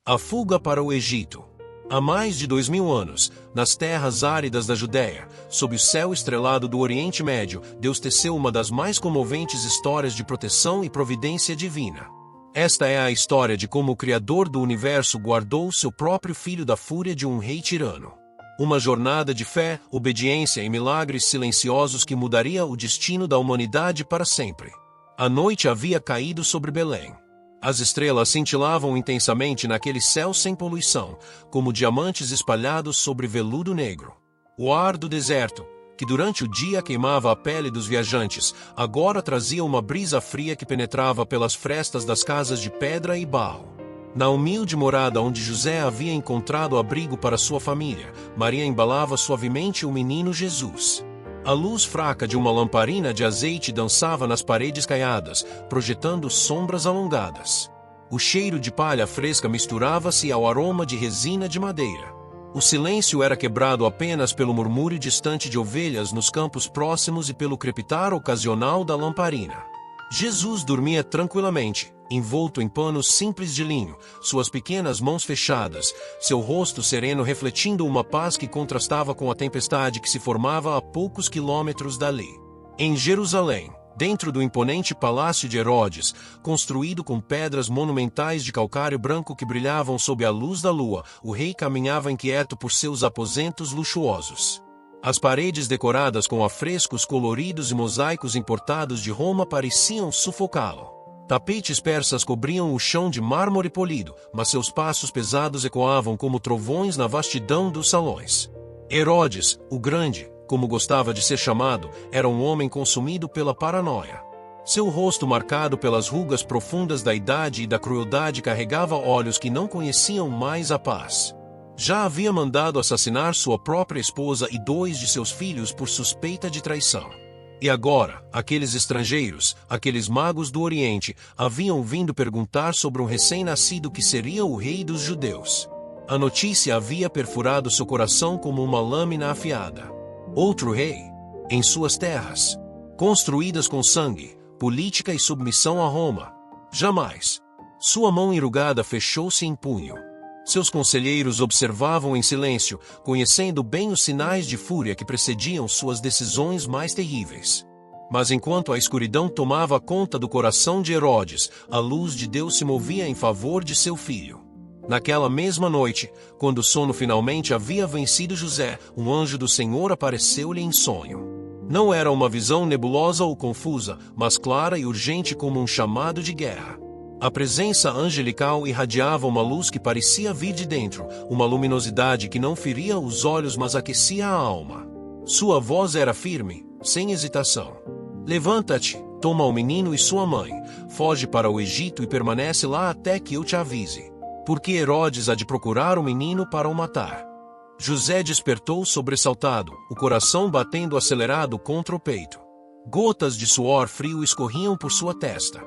A fuga para o Egito. Há mais de 2000 anos, nas terras áridas da Judéia, sob o céu estrelado do Oriente Médio, Deus teceu uma das mais comoventes histórias de proteção e providência divina. Esta é a história de como o Criador do Universo guardou seu próprio filho da fúria de um rei tirano. Uma jornada de fé, obediência e milagres silenciosos que mudaria o destino da humanidade para sempre. A noite havia caído sobre Belém. As estrelas cintilavam intensamente naquele céu sem poluição, como diamantes espalhados sobre veludo negro. O ar do deserto, que durante o dia queimava a pele dos viajantes, agora trazia uma brisa fria que penetrava pelas frestas das casas de pedra e barro. Na humilde morada onde José havia encontrado abrigo para sua família, Maria embalava suavemente o menino Jesus. A luz fraca de uma lamparina de azeite dançava nas paredes caiadas, projetando sombras alongadas. O cheiro de palha fresca misturava-se ao aroma de resina de madeira. O silêncio era quebrado apenas pelo murmúrio distante de ovelhas nos campos próximos e pelo crepitar ocasional da lamparina. Jesus dormia tranquilamente, envolto em panos simples de linho, suas pequenas mãos fechadas, seu rosto sereno refletindo uma paz que contrastava com a tempestade que se formava a poucos quilômetros dali. Em Jerusalém, dentro do imponente palácio de Herodes, construído com pedras monumentais de calcário branco que brilhavam sob a luz da lua, o rei caminhava inquieto por seus aposentos luxuosos. As paredes decoradas com afrescos coloridos e mosaicos importados de Roma pareciam sufocá-lo. Tapetes persas cobriam o chão de mármore polido, mas seus passos pesados ecoavam como trovões na vastidão dos salões. Herodes, o Grande, como gostava de ser chamado, era um homem consumido pela paranoia. Seu rosto marcado pelas rugas profundas da idade e da crueldade carregava olhos que não conheciam mais a paz. Já havia mandado assassinar sua própria esposa e 2 de seus filhos por suspeita de traição. E agora, aqueles estrangeiros, aqueles magos do Oriente, haviam vindo perguntar sobre um recém-nascido que seria o rei dos judeus. A notícia havia perfurado seu coração como uma lâmina afiada. Outro rei, em suas terras, construídas com sangue, política e submissão a Roma. Jamais. Sua mão enrugada fechou-se em punho. Seus conselheiros observavam em silêncio, conhecendo bem os sinais de fúria que precediam suas decisões mais terríveis. Mas enquanto a escuridão tomava conta do coração de Herodes, a luz de Deus se movia em favor de seu filho. Naquela mesma noite, quando o sono finalmente havia vencido José, um anjo do Senhor apareceu-lhe em sonho. Não era uma visão nebulosa ou confusa, mas clara e urgente como um chamado de guerra. A presença angelical irradiava uma luz que parecia vir de dentro, uma luminosidade que não feria os olhos mas aquecia a alma. Sua voz era firme, sem hesitação. Levanta-te, toma o menino e sua mãe, foge para o Egito e permanece lá até que eu te avise. Porque Herodes há de procurar o menino para o matar. José despertou sobressaltado, o coração batendo acelerado contra o peito. Gotas de suor frio escorriam por sua testa.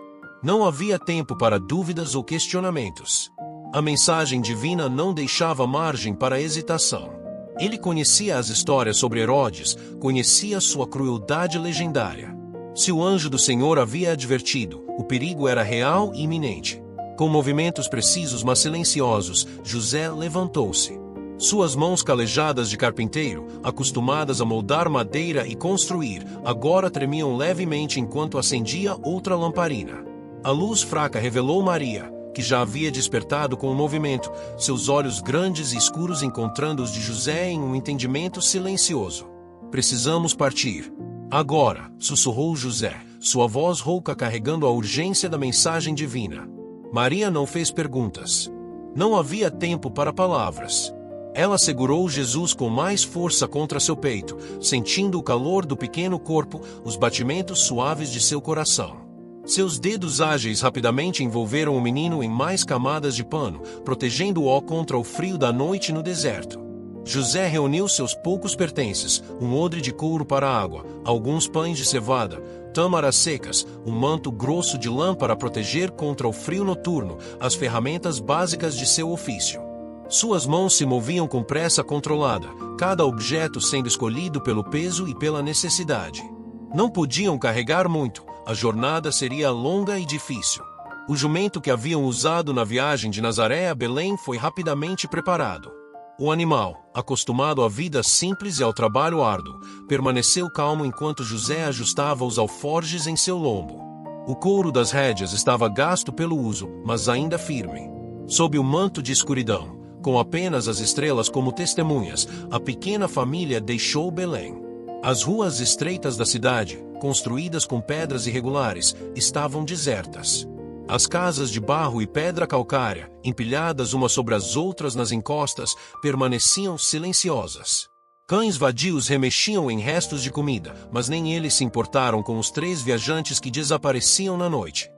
Não havia tempo para dúvidas ou questionamentos. A mensagem divina não deixava margem para hesitação. Ele conhecia as histórias sobre Herodes, conhecia sua crueldade legendária. Se o anjo do Senhor havia advertido, o perigo era real e iminente. Com movimentos precisos mas silenciosos, José levantou-se. Suas mãos calejadas de carpinteiro, acostumadas a moldar madeira e construir, agora tremiam levemente enquanto acendia outra lamparina. A luz fraca revelou Maria, que já havia despertado com o movimento, seus olhos grandes e escuros encontrando os de José em um entendimento silencioso. Precisamos partir. Agora, sussurrou José, sua voz rouca carregando a urgência da mensagem divina. Maria não fez perguntas. Não havia tempo para palavras. Ela segurou Jesus com mais força contra seu peito, sentindo o calor do pequeno corpo, os batimentos suaves de seu coração. Seus dedos ágeis rapidamente envolveram o menino em mais camadas de pano, protegendo-o contra o frio da noite no deserto. José reuniu seus poucos pertences, um odre de couro para a água, alguns pães de cevada, tâmaras secas, um manto grosso de lã para proteger contra o frio noturno, as ferramentas básicas de seu ofício. Suas mãos se moviam com pressa controlada, cada objeto sendo escolhido pelo peso e pela necessidade. Não podiam carregar muito, a jornada seria longa e difícil. O jumento que haviam usado na viagem de Nazaré a Belém foi rapidamente preparado. O animal, acostumado à vida simples e ao trabalho árduo, permaneceu calmo enquanto José ajustava os alforjes em seu lombo. O couro das rédeas estava gasto pelo uso, mas ainda firme. Sob o manto de escuridão, com apenas as estrelas como testemunhas, a pequena família deixou Belém. As ruas estreitas da cidade, construídas com pedras irregulares, estavam desertas. As casas de barro e pedra calcária, empilhadas umas sobre as outras nas encostas, permaneciam silenciosas. Cães vadios remexiam em restos de comida, mas nem eles se importaram com os 3 viajantes que desapareciam na noite.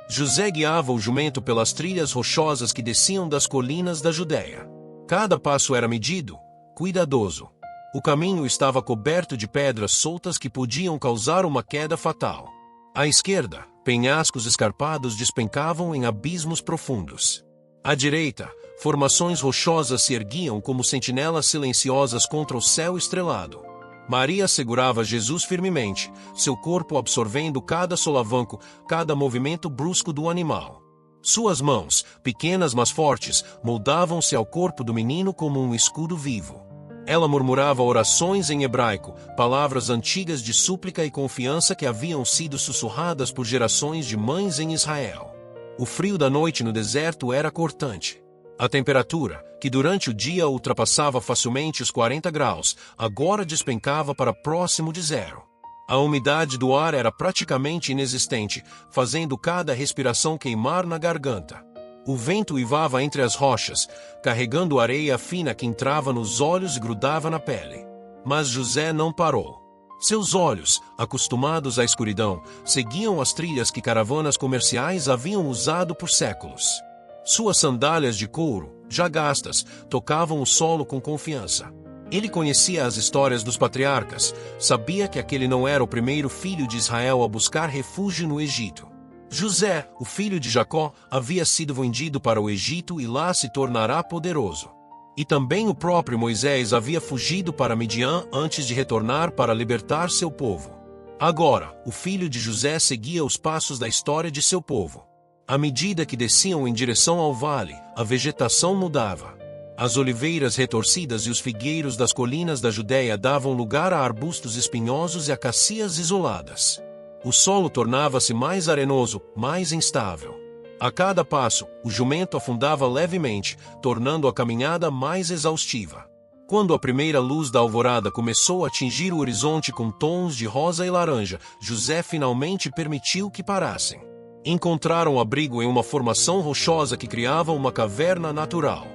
José guiava o jumento pelas trilhas rochosas que desciam das colinas da Judéia. Cada passo era medido, cuidadoso. O caminho estava coberto de pedras soltas que podiam causar uma queda fatal. À esquerda, penhascos escarpados despencavam em abismos profundos. À direita, formações rochosas se erguiam como sentinelas silenciosas contra o céu estrelado. Maria segurava Jesus firmemente, seu corpo absorvendo cada solavanco, cada movimento brusco do animal. Suas mãos, pequenas mas fortes, moldavam-se ao corpo do menino como um escudo vivo. Ela murmurava orações em hebraico, palavras antigas de súplica e confiança que haviam sido sussurradas por gerações de mães em Israel. O frio da noite no deserto era cortante. A temperatura, que durante o dia ultrapassava facilmente os 40 graus, agora despencava para próximo de zero. A umidade do ar era praticamente inexistente, fazendo cada respiração queimar na garganta. O vento uivava entre as rochas, carregando areia fina que entrava nos olhos e grudava na pele. Mas José não parou. Seus olhos, acostumados à escuridão, seguiam as trilhas que caravanas comerciais haviam usado por séculos. Suas sandálias de couro, já gastas, tocavam o solo com confiança. Ele conhecia as histórias dos patriarcas, sabia que aquele não era o primeiro filho de Israel a buscar refúgio no Egito. José, o filho de Jacó, havia sido vendido para o Egito e lá se tornará poderoso. E também o próprio Moisés havia fugido para Midian antes de retornar para libertar seu povo. Agora, o filho de José seguia os passos da história de seu povo. À medida que desciam em direção ao vale, a vegetação mudava. As oliveiras retorcidas e os figueiros das colinas da Judéia davam lugar a arbustos espinhosos e acacias isoladas. O solo tornava-se mais arenoso, mais instável. A cada passo, o jumento afundava levemente, tornando a caminhada mais exaustiva. Quando a primeira luz da alvorada começou a atingir o horizonte com tons de rosa e laranja, José finalmente permitiu que parassem. Encontraram abrigo em uma formação rochosa que criava uma caverna natural.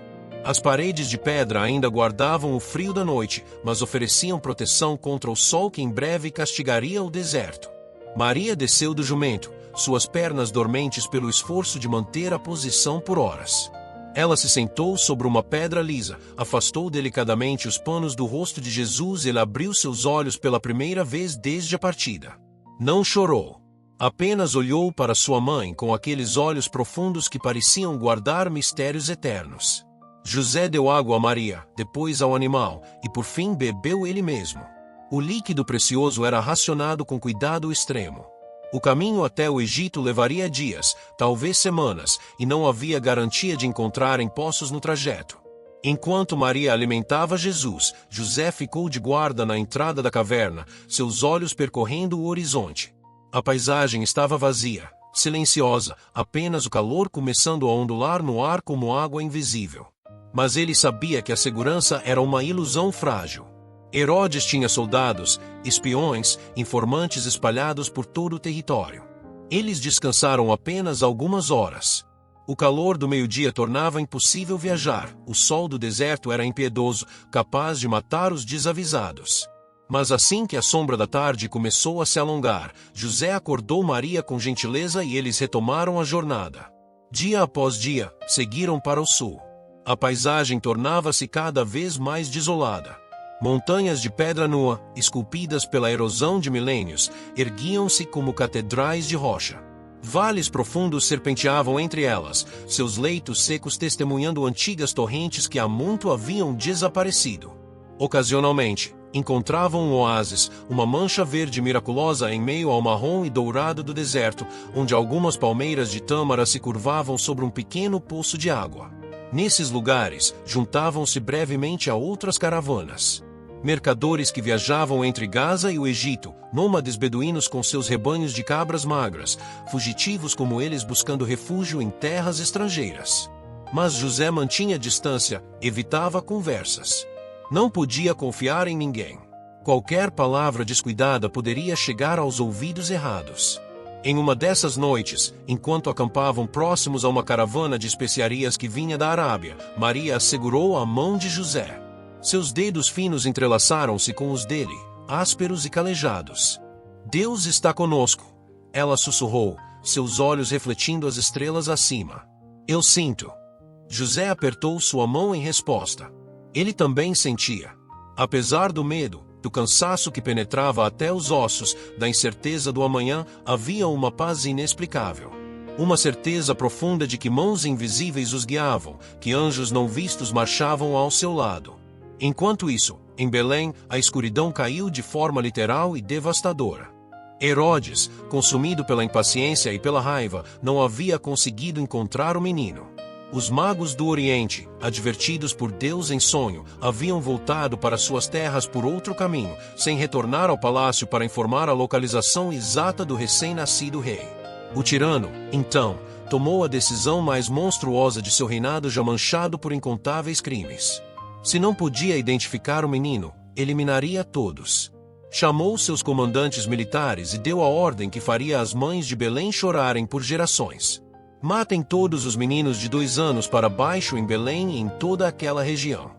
As paredes de pedra ainda guardavam o frio da noite, mas ofereciam proteção contra o sol que em breve castigaria o deserto. Maria desceu do jumento, suas pernas dormentes pelo esforço de manter a posição por horas. Ela se sentou sobre uma pedra lisa, afastou delicadamente os panos do rosto de Jesus e ele abriu seus olhos pela primeira vez desde a partida. Não chorou. Apenas olhou para sua mãe com aqueles olhos profundos que pareciam guardar mistérios eternos. José deu água a Maria, depois ao animal, e por fim bebeu ele mesmo. O líquido precioso era racionado com cuidado extremo. O caminho até o Egito levaria dias, talvez semanas, e não havia garantia de encontrarem poços no trajeto. Enquanto Maria alimentava Jesus, José ficou de guarda na entrada da caverna, seus olhos percorrendo o horizonte. A paisagem estava vazia, silenciosa, apenas o calor começando a ondular no ar como água invisível. Mas ele sabia que a segurança era uma ilusão frágil. Herodes tinha soldados, espiões, informantes espalhados por todo o território. Eles descansaram apenas algumas horas. O calor do meio-dia tornava impossível viajar, o sol do deserto era impiedoso, capaz de matar os desavisados. Mas assim que a sombra da tarde começou a se alongar, José acordou Maria com gentileza e eles retomaram a jornada. Dia após dia, seguiram para o sul. A paisagem tornava-se cada vez mais desolada. Montanhas de pedra nua, esculpidas pela erosão de milênios, erguiam-se como catedrais de rocha. Vales profundos serpenteavam entre elas, seus leitos secos testemunhando antigas torrentes que há muito haviam desaparecido. Ocasionalmente, Encontravam um oásis, uma mancha verde miraculosa em meio ao marrom e dourado do deserto, onde algumas palmeiras de tâmara se curvavam sobre um pequeno poço de água. Nesses lugares, juntavam-se brevemente a outras caravanas. Mercadores que viajavam entre Gaza e o Egito, nômades beduínos com seus rebanhos de cabras magras, fugitivos como eles buscando refúgio em terras estrangeiras. Mas José mantinha distância, evitava conversas. Não podia confiar em ninguém. Qualquer palavra descuidada poderia chegar aos ouvidos errados. Em uma dessas noites, enquanto acampavam próximos a uma caravana de especiarias que vinha da Arábia, Maria segurou a mão de José. Seus dedos finos entrelaçaram-se com os dele, ásperos e calejados. Deus está conosco, ela sussurrou, seus olhos refletindo as estrelas acima. Eu sinto. José apertou sua mão em resposta. Ele também sentia. Apesar do medo, do cansaço que penetrava até os ossos, da incerteza do amanhã, havia uma paz inexplicável. Uma certeza profunda de que mãos invisíveis os guiavam, que anjos não vistos marchavam ao seu lado. Enquanto isso, em Belém, a escuridão caiu de forma literal e devastadora. Herodes, consumido pela impaciência e pela raiva, não havia conseguido encontrar o menino. Os magos do Oriente, advertidos por Deus em sonho, haviam voltado para suas terras por outro caminho, sem retornar ao palácio para informar a localização exata do recém-nascido rei. O tirano, então, tomou a decisão mais monstruosa de seu reinado já manchado por incontáveis crimes. Se não podia identificar o menino, eliminaria todos. Chamou seus comandantes militares e deu a ordem que faria as mães de Belém chorarem por gerações. Matem todos os meninos de 2 anos para baixo em Belém e em toda aquela região.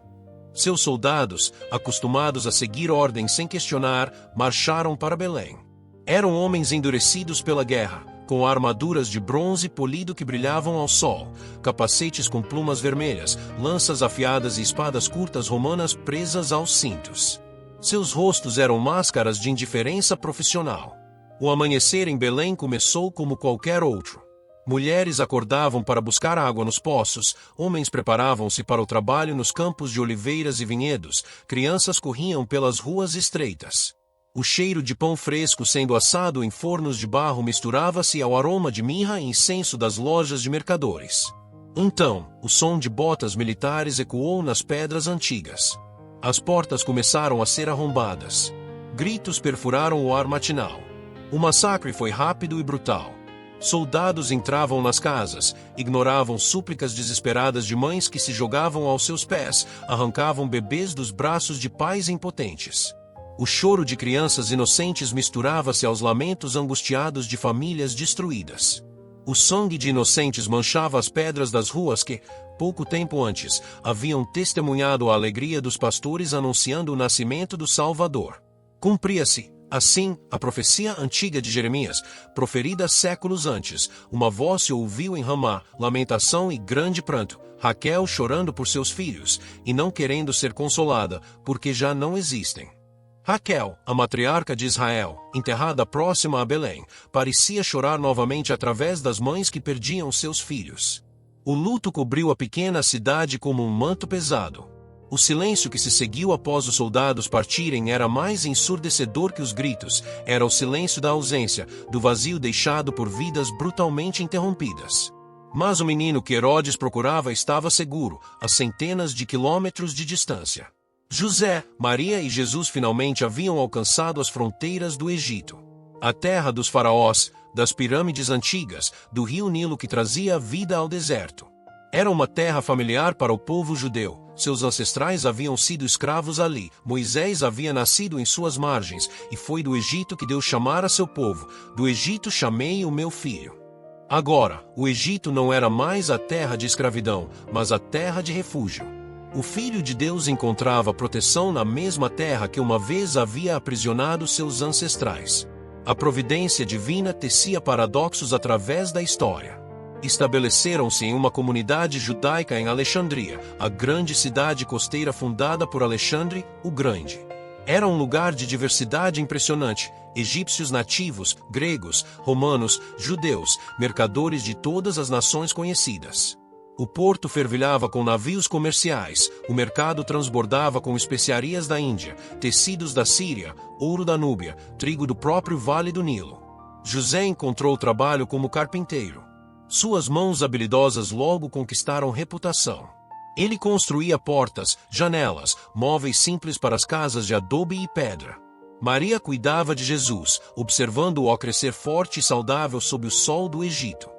Seus soldados, acostumados a seguir ordens sem questionar, marcharam para Belém. Eram homens endurecidos pela guerra, com armaduras de bronze polido que brilhavam ao sol, capacetes com plumas vermelhas, lanças afiadas e espadas curtas romanas presas aos cintos. Seus rostos eram máscaras de indiferença profissional. O amanhecer em Belém começou como qualquer outro. Mulheres acordavam para buscar água nos poços, homens preparavam-se para o trabalho nos campos de oliveiras e vinhedos, crianças corriam pelas ruas estreitas. O cheiro de pão fresco sendo assado em fornos de barro misturava-se ao aroma de mirra e incenso das lojas de mercadores. Então, o som de botas militares ecoou nas pedras antigas. As portas começaram a ser arrombadas. Gritos perfuraram o ar matinal. O massacre foi rápido e brutal. Soldados entravam nas casas, ignoravam súplicas desesperadas de mães que se jogavam aos seus pés, arrancavam bebês dos braços de pais impotentes. O choro de crianças inocentes misturava-se aos lamentos angustiados de famílias destruídas. O sangue de inocentes manchava as pedras das ruas que, pouco tempo antes, haviam testemunhado a alegria dos pastores anunciando o nascimento do Salvador. Cumpria-se, assim, a profecia antiga de Jeremias, proferida séculos antes. Uma voz se ouviu em Ramá, lamentação e grande pranto, Raquel chorando por seus filhos, e não querendo ser consolada, porque já não existem. Raquel, a matriarca de Israel, enterrada próxima a Belém, parecia chorar novamente através das mães que perdiam seus filhos. O luto cobriu a pequena cidade como um manto pesado. O silêncio que se seguiu após os soldados partirem era mais ensurdecedor que os gritos, era o silêncio da ausência, do vazio deixado por vidas brutalmente interrompidas. Mas o menino que Herodes procurava estava seguro, a centenas de quilômetros de distância. José, Maria e Jesus finalmente haviam alcançado as fronteiras do Egito. A terra dos faraós, das pirâmides antigas, do rio Nilo que trazia vida ao deserto. Era uma terra familiar para o povo judeu. Seus ancestrais haviam sido escravos ali. Moisés havia nascido em suas margens, e foi do Egito que Deus chamara seu povo. Do Egito chamei o meu filho. Agora, o Egito não era mais a terra de escravidão, mas a terra de refúgio. O Filho de Deus encontrava proteção na mesma terra que uma vez havia aprisionado seus ancestrais. A providência divina tecia paradoxos através da história. Estabeleceram-se em uma comunidade judaica em Alexandria, a grande cidade costeira fundada por Alexandre, o Grande. Era um lugar de diversidade impressionante, egípcios nativos, gregos, romanos, judeus, mercadores de todas as nações conhecidas. O porto fervilhava com navios comerciais, o mercado transbordava com especiarias da Índia, tecidos da Síria, ouro da Núbia, trigo do próprio Vale do Nilo. José encontrou trabalho como carpinteiro. Suas mãos habilidosas logo conquistaram reputação. Ele construía portas, janelas, móveis simples para as casas de adobe e pedra. Maria cuidava de Jesus, observando-o crescer forte e saudável sob o sol do Egito.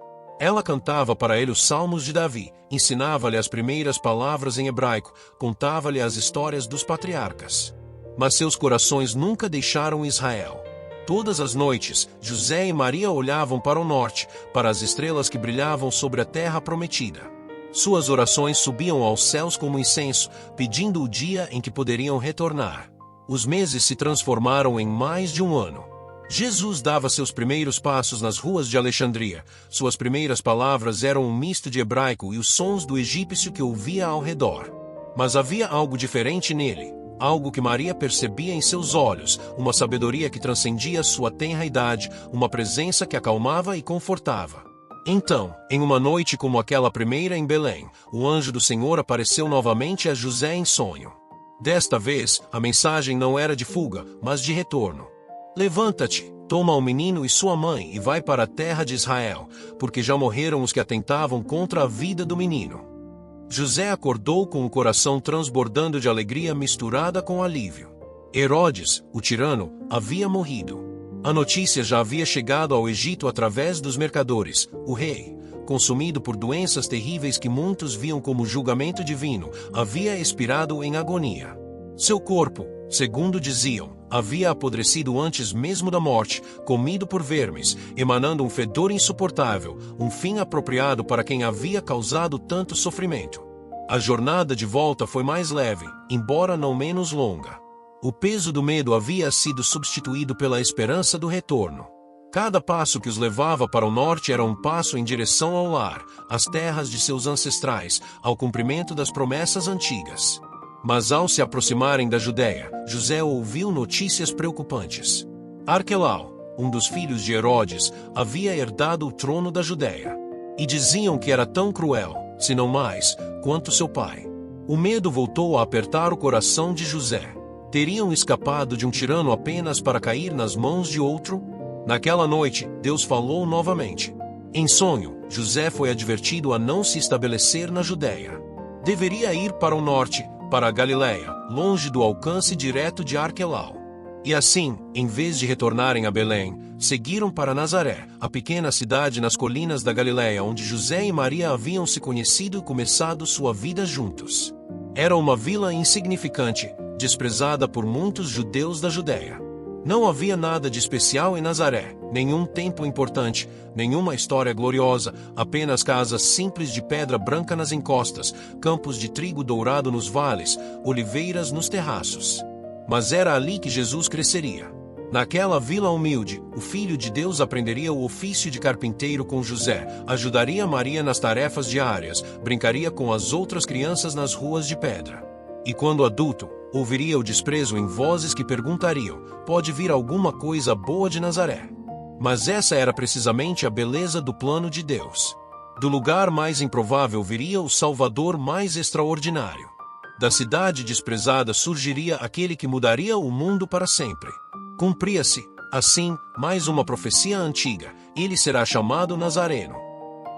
Ela cantava para ele os salmos de Davi, ensinava-lhe as primeiras palavras em hebraico, contava-lhe as histórias dos patriarcas. Mas seus corações nunca deixaram Israel. Todas as noites, José e Maria olhavam para o norte, para as estrelas que brilhavam sobre a terra prometida. Suas orações subiam aos céus como incenso, pedindo o dia em que poderiam retornar. Os meses se transformaram em mais de um ano. Jesus dava seus primeiros passos nas ruas de Alexandria. Suas primeiras palavras eram um misto de hebraico e os sons do egípcio que ouvia ao redor. Mas havia algo diferente nele, algo que Maria percebia em seus olhos, uma sabedoria que transcendia sua tenra idade, uma presença que acalmava e confortava. Então, em uma noite como aquela primeira em Belém, o anjo do Senhor apareceu novamente a José em sonho. Desta vez, a mensagem não era de fuga, mas de retorno. Levanta-te, toma o menino e sua mãe e vai para a terra de Israel, porque já morreram os que atentavam contra a vida do menino. José acordou com o coração transbordando de alegria misturada com alívio. Herodes, o tirano, havia morrido. A notícia já havia chegado ao Egito através dos mercadores. O rei, consumido por doenças terríveis que muitos viam como julgamento divino, havia expirado em agonia. Seu corpo, segundo diziam, havia apodrecido antes mesmo da morte, comido por vermes, emanando um fedor insuportável, um fim apropriado para quem havia causado tanto sofrimento. A jornada de volta foi mais leve, embora não menos longa. O peso do medo havia sido substituído pela esperança do retorno. Cada passo que os levava para o norte era um passo em direção ao lar, às terras de seus ancestrais, ao cumprimento das promessas antigas. Mas ao se aproximarem da Judéia, José ouviu notícias preocupantes. Arquelau, um dos filhos de Herodes, havia herdado o trono da Judéia. E diziam que era tão cruel, se não mais, quanto seu pai. O medo voltou a apertar o coração de José. Teriam escapado de um tirano apenas para cair nas mãos de outro? Naquela noite, Deus falou novamente. Em sonho, José foi advertido a não se estabelecer na Judéia. Deveria ir para o norte, para a Galiléia, longe do alcance direto de Arquelau. E assim, em vez de retornarem a Belém, seguiram para Nazaré, a pequena cidade nas colinas da Galiléia onde José e Maria haviam se conhecido e começado sua vida juntos. Era uma vila insignificante, desprezada por muitos judeus da Judéia. Não havia nada de especial em Nazaré, nenhum templo importante, nenhuma história gloriosa, apenas casas simples de pedra branca nas encostas, campos de trigo dourado nos vales, oliveiras nos terraços. Mas era ali que Jesus cresceria. Naquela vila humilde, o Filho de Deus aprenderia o ofício de carpinteiro com José, ajudaria Maria nas tarefas diárias, brincaria com as outras crianças nas ruas de pedra. E quando adulto, ouviria o desprezo em vozes que perguntariam: pode vir alguma coisa boa de Nazaré? Mas essa era precisamente a beleza do plano de Deus. Do lugar mais improvável viria o Salvador mais extraordinário. Da cidade desprezada surgiria aquele que mudaria o mundo para sempre. Cumpria-se, assim, mais uma profecia antiga: ele será chamado Nazareno.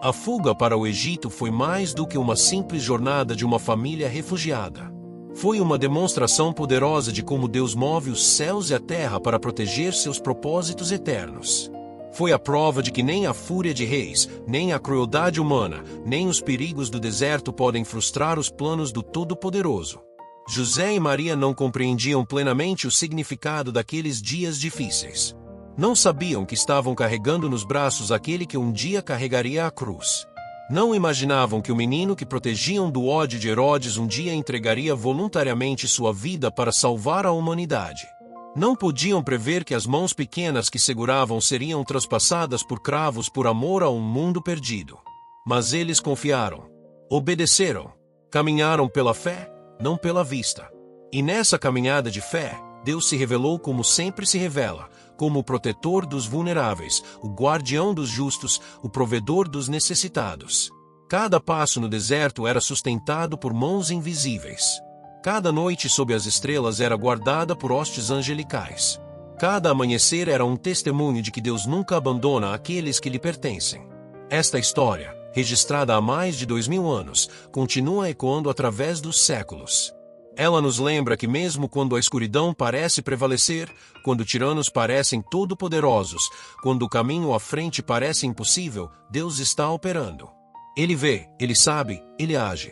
A fuga para o Egito foi mais do que uma simples jornada de uma família refugiada. Foi uma demonstração poderosa de como Deus move os céus e a terra para proteger seus propósitos eternos. Foi a prova de que nem a fúria de reis, nem a crueldade humana, nem os perigos do deserto podem frustrar os planos do Todo-Poderoso. José e Maria não compreendiam plenamente o significado daqueles dias difíceis. Não sabiam que estavam carregando nos braços aquele que um dia carregaria a cruz. Não imaginavam que o menino que protegiam do ódio de Herodes um dia entregaria voluntariamente sua vida para salvar a humanidade. Não podiam prever que as mãos pequenas que seguravam seriam traspassadas por cravos por amor a um mundo perdido. Mas eles confiaram. Obedeceram. Caminharam pela fé, não pela vista. E nessa caminhada de fé, Deus se revelou como sempre se revela, como o protetor dos vulneráveis, o guardião dos justos, o provedor dos necessitados. Cada passo no deserto era sustentado por mãos invisíveis. Cada noite sob as estrelas era guardada por hostes angelicais. Cada amanhecer era um testemunho de que Deus nunca abandona aqueles que lhe pertencem. Esta história, registrada há mais de 2000 anos, continua ecoando através dos séculos. Ela nos lembra que mesmo quando a escuridão parece prevalecer, quando tiranos parecem todo-poderosos, quando o caminho à frente parece impossível, Deus está operando. Ele vê, ele sabe, ele age.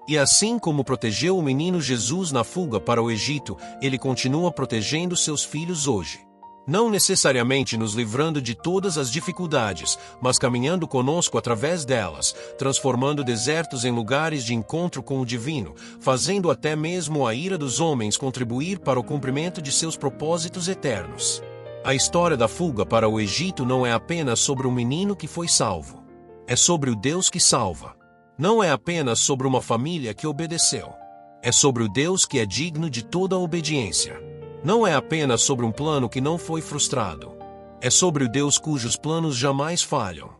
E assim como protegeu o menino Jesus na fuga para o Egito, ele continua protegendo seus filhos hoje. Não necessariamente nos livrando de todas as dificuldades, mas caminhando conosco através delas, transformando desertos em lugares de encontro com o divino, fazendo até mesmo a ira dos homens contribuir para o cumprimento de seus propósitos eternos. A história da fuga para o Egito não é apenas sobre um menino que foi salvo. É sobre o Deus que salva. Não é apenas sobre uma família que obedeceu. É sobre o Deus que é digno de toda a obediência. Não é apenas sobre um plano que não foi frustrado. É sobre o Deus cujos planos jamais falham.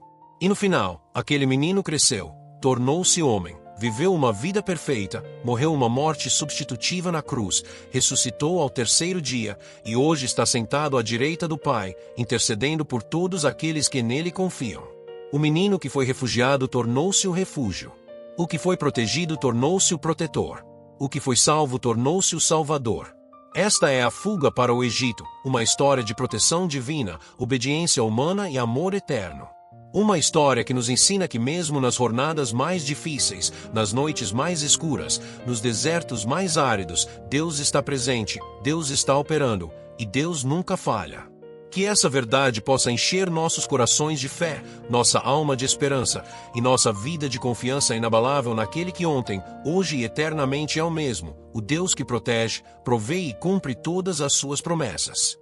E no final, aquele menino cresceu, tornou-se homem, viveu uma vida perfeita, morreu uma morte substitutiva na cruz, ressuscitou ao terceiro dia, e hoje está sentado à direita do Pai, intercedendo por todos aqueles que nele confiam. O menino que foi refugiado tornou-se o refúgio. O que foi protegido tornou-se o protetor. O que foi salvo tornou-se o salvador. Esta é a fuga para o Egito, uma história de proteção divina, obediência humana e amor eterno. Uma história que nos ensina que mesmo nas jornadas mais difíceis, nas noites mais escuras, nos desertos mais áridos, Deus está presente, Deus está operando, e Deus nunca falha. Que essa verdade possa encher nossos corações de fé, nossa alma de esperança e nossa vida de confiança inabalável naquele que ontem, hoje e eternamente é o mesmo, o Deus que protege, provê e cumpre todas as suas promessas.